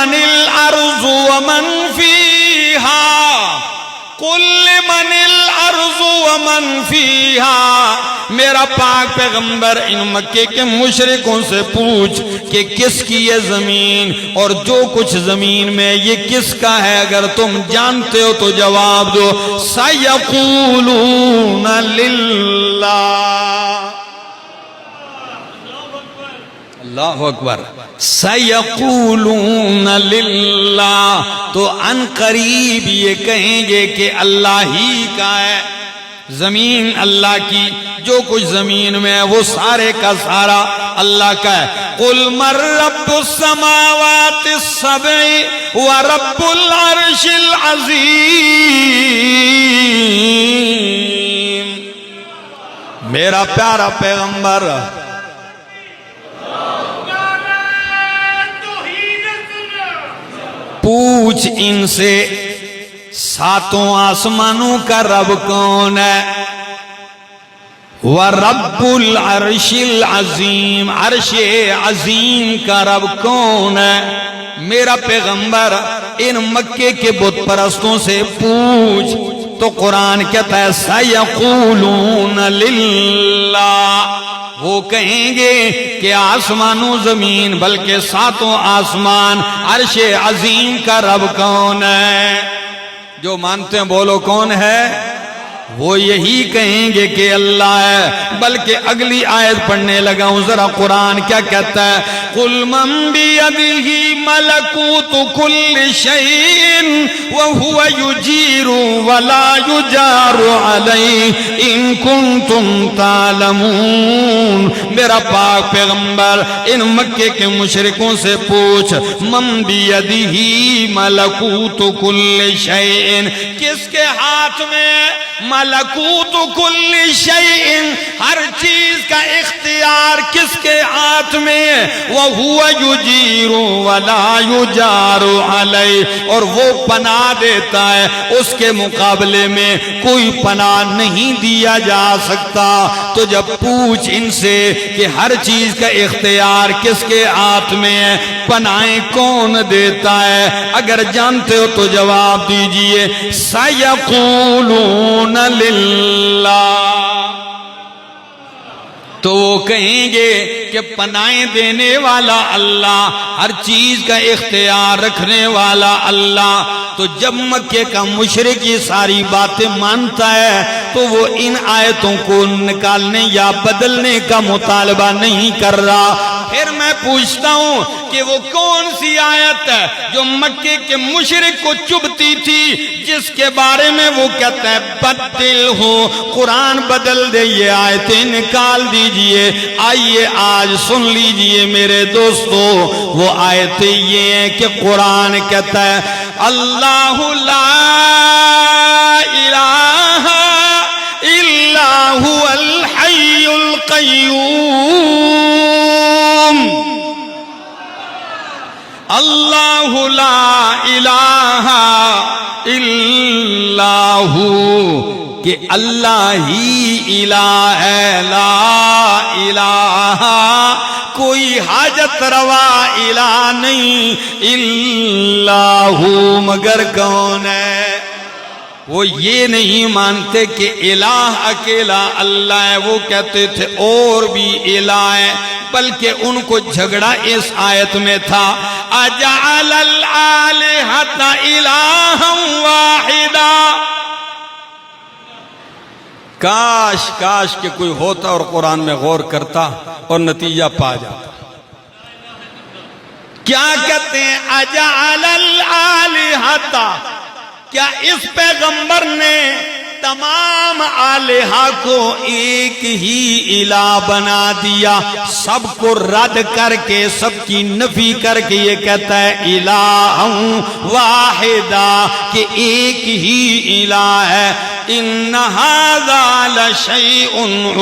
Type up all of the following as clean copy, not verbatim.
من الارض ومن فیہا قل لمن الارض ومن فیہا، میرا پاک پیغمبر ان مکے کے مشرکوں سے پوچھ کہ کس کی یہ زمین اور جو کچھ زمین میں یہ کس کا ہے، اگر تم جانتے ہو تو جواب دو۔ سَيَقُولُونَ لِلَّهِ، اللہ اکبر، سَيَقُولُونَ لِلَّهِ، تو ان قریب یہ کہیں گے کہ اللہ ہی کا ہے، زمین اللہ کی، جو کچھ زمین میں ہے وہ سارے کا سارا اللہ کا ہے۔ قُلْ مَن رَّبُّ السَّمَاوَاتِ السَّبْعِ وَرَبُّ الْعَرْشِ الْعَظِيمِ، میرا پیارا پیغمبر پوچھ ان سے ساتوں آسمانوں کا رب کون ہے، وَرَبُّ الْعَرْشِ الْعَظِيمِ، عرش عظیم کا رب کون ہے۔ میرا پیغمبر ان مکے کے بت پرستوں سے پوچھ، تو قرآن کہتا ہے سَيَقُولُونَ لِلَّهِ، وہ کہیں گے کہ آسمانوں زمین بلکہ ساتوں آسمان عرش عظیم کا رب کون ہے؟ جو مانتے ہیں بولو کون ہے؟ وہ یہی کہیں گے کہ اللہ ہے۔ بلکہ اگلی آیت پڑھنے لگا ہوں، ذرا قرآن کیا کہتا ہے؟ قُلْ مَن بِيَدِهِ مَلَكُوتُ كُلِّ شَيْءٍ وَهُوَ يُجِيرُ وَلَا يُجَارُ عَلَيْهِ إِن كُنتُمْ تَعْلَمُونَ، میرا پاک پیغمبر ان مکے کے مشرکوں سے پوچھ، مَن بِيَدِهِ مَلَكُوتُ كُلِّ شَيْءٍ، کس کے ہاتھ میں ملکوت کل شیء، ہر چیز کا اختیار کس کے ہاتھ میں؟ وَهُوَ يُجِيرُ وَلَا يُجَارُ عَلَيْهِ، اور وہ پناہ دیتا ہے، اس کے مقابلے میں کوئی پناہ نہیں دیا جا سکتا۔ تو جب پوچھ ان سے کہ ہر چیز کا اختیار کس کے ہاتھ میں ہے، پناہیں کون دیتا ہے، اگر جانتے ہو تو جواب دیجئے سَيَقُولُونَ لِلَّهِ، تو وہ کہیں گے کہ پناہیں دینے والا اللہ، ہر چیز کا اختیار رکھنے والا اللہ۔ تو جب مکے کا مشرک یہ ساری باتیں مانتا ہے تو وہ ان آیتوں کو نکالنے یا بدلنے کا مطالبہ نہیں کر رہا۔ پھر میں پوچھتا ہوں کہ وہ کون سی آیت ہے جو مکے کے مشرک کو چبھتی تھی، جس کے بارے میں وہ کہتا ہے بدل ہو، قرآن بدل دے، یہ آیتیں نکال دیجئے۔ آئیے آج سن لیجئے میرے دوستو، وہ آیتیں یہ ہیں کہ قرآن کہتا ہے اللہ لا الہ الا هو الحی القیوم، اللہ لا الہ الا ہو، کہ اللہ ہی الہ ہے، لا الہ کوئی حاجت روا الہ نہیں، الا ہو مگر کون ہے؟ وہ یہ نہیں مانتے کہ الہ اکیلا اللہ ہے، وہ کہتے تھے اور بھی الہ ہے، بلکہ ان کو جھگڑا اس آیت میں تھا اجعل الآلہۃ الہا واحدا، کاش کاش کہ کوئی ہوتا اور قرآن میں غور کرتا اور نتیجہ پا جاتا۔ کیا کہتے ہیں اجعل الآلہۃ، کیا اس پیغمبر نے تمام آلہہ کو ایک ہی الہ بنا دیا؟ سب کو رد کر کے، سب کی نفی کر کے یہ کہتا ہے الہ واحدہ، کہ ایک ہی الہ ہے۔ ان ھذا لشیء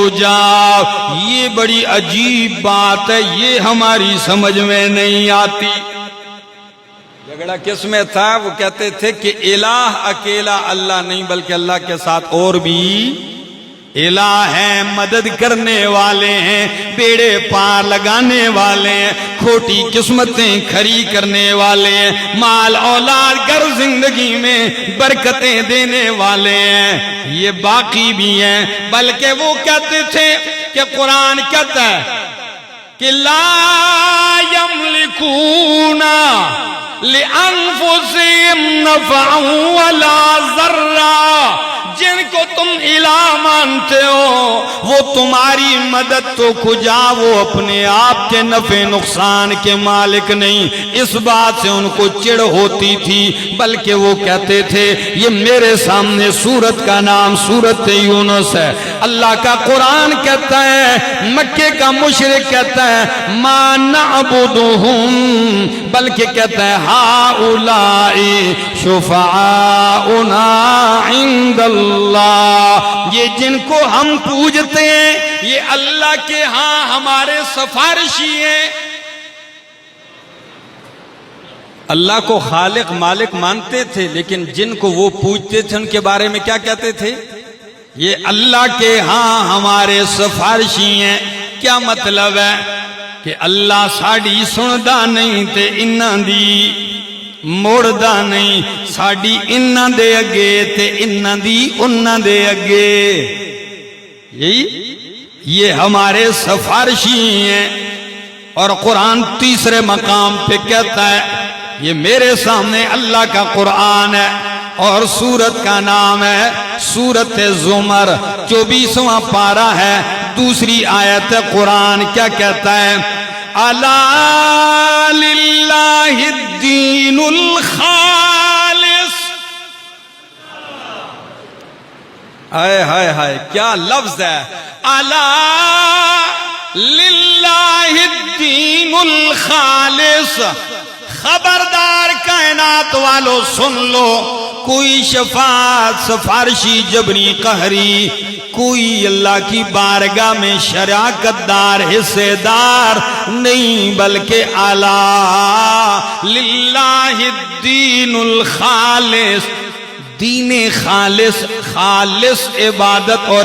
عجاب، یہ بڑی عجیب بات ہے، یہ ہماری سمجھ میں نہیں آتی۔ جھگڑا کس میں تھا؟ وہ کہتے تھے کہ الہ اکیلا اللہ نہیں، بلکہ اللہ کے ساتھ اور بھی الہ ہیں، مدد کرنے والے ہیں، بیڑے پار لگانے والے ہیں، کھوٹی قسمتیں کھری کرنے والے ہیں، مال اولاد گھر زندگی میں برکتیں دینے والے ہیں، یہ باقی بھی ہیں۔ بلکہ وہ کہتے تھے کہ قرآن کہتا ہے کہ لا یملکون لِأَنفُسِهِمْ نَفْعًا وَلَا ضَرًّا، جن کو تم الہ مانتے ہو وہ تمہاری مدد تو کجا، وہ اپنے آپ کے نفع نقصان کے مالک نہیں۔ اس بات سے ان کو چڑ ہوتی تھی، بلکہ وہ کہتے تھے، یہ میرے سامنے سورت کا نام سورت یونس ہے، اللہ کا قرآن کہتا ہے، مکے کا مشرک کہتا ہے ما نعبدہم، بلکہ کہتا ہے ہؤلاء شفعاؤنا عند اللہ، یہ جن کو ہم پوجتے ہیں یہ اللہ کے ہاں ہمارے سفارشی ہیں۔ اللہ کو خالق مالک مانتے تھے، لیکن جن کو وہ پوجتے تھے ان کے بارے میں کیا کہتے تھے؟ یہ اللہ کے ہاں ہمارے سفارشی ہیں۔ کیا مطلب ہے؟ کہ اللہ ساڑی سندا نہیں تے انہاں دی موڑدا نہیں، ساڑی انہاں دے اگے تے انہاں دی انہاں دے اگے، یہ ہمارے سفارشی ہیں۔ اور قرآن تیسرے مقام پہ کہتا ہے، یہ میرے سامنے اللہ کا قرآن ہے اور سورت کا نام ہے سورت زمر، 24واں پارہ ہے، دوسری آیت قرآن کیا کہتا ہے؟ الا للہ الدین الخالص، ہائے ہائے ہائے کیا لفظ ہے، الا للہ الدین الخالص، خبردار کائنات والو سن لو، کوئی شفاعت سفارشی جبری قہری، کوئی اللہ کی بارگاہ میں شراکت دار حصے دار نہیں، بلکہ الا للہ الدین الخالص، دین خالص، خالص عبادت اور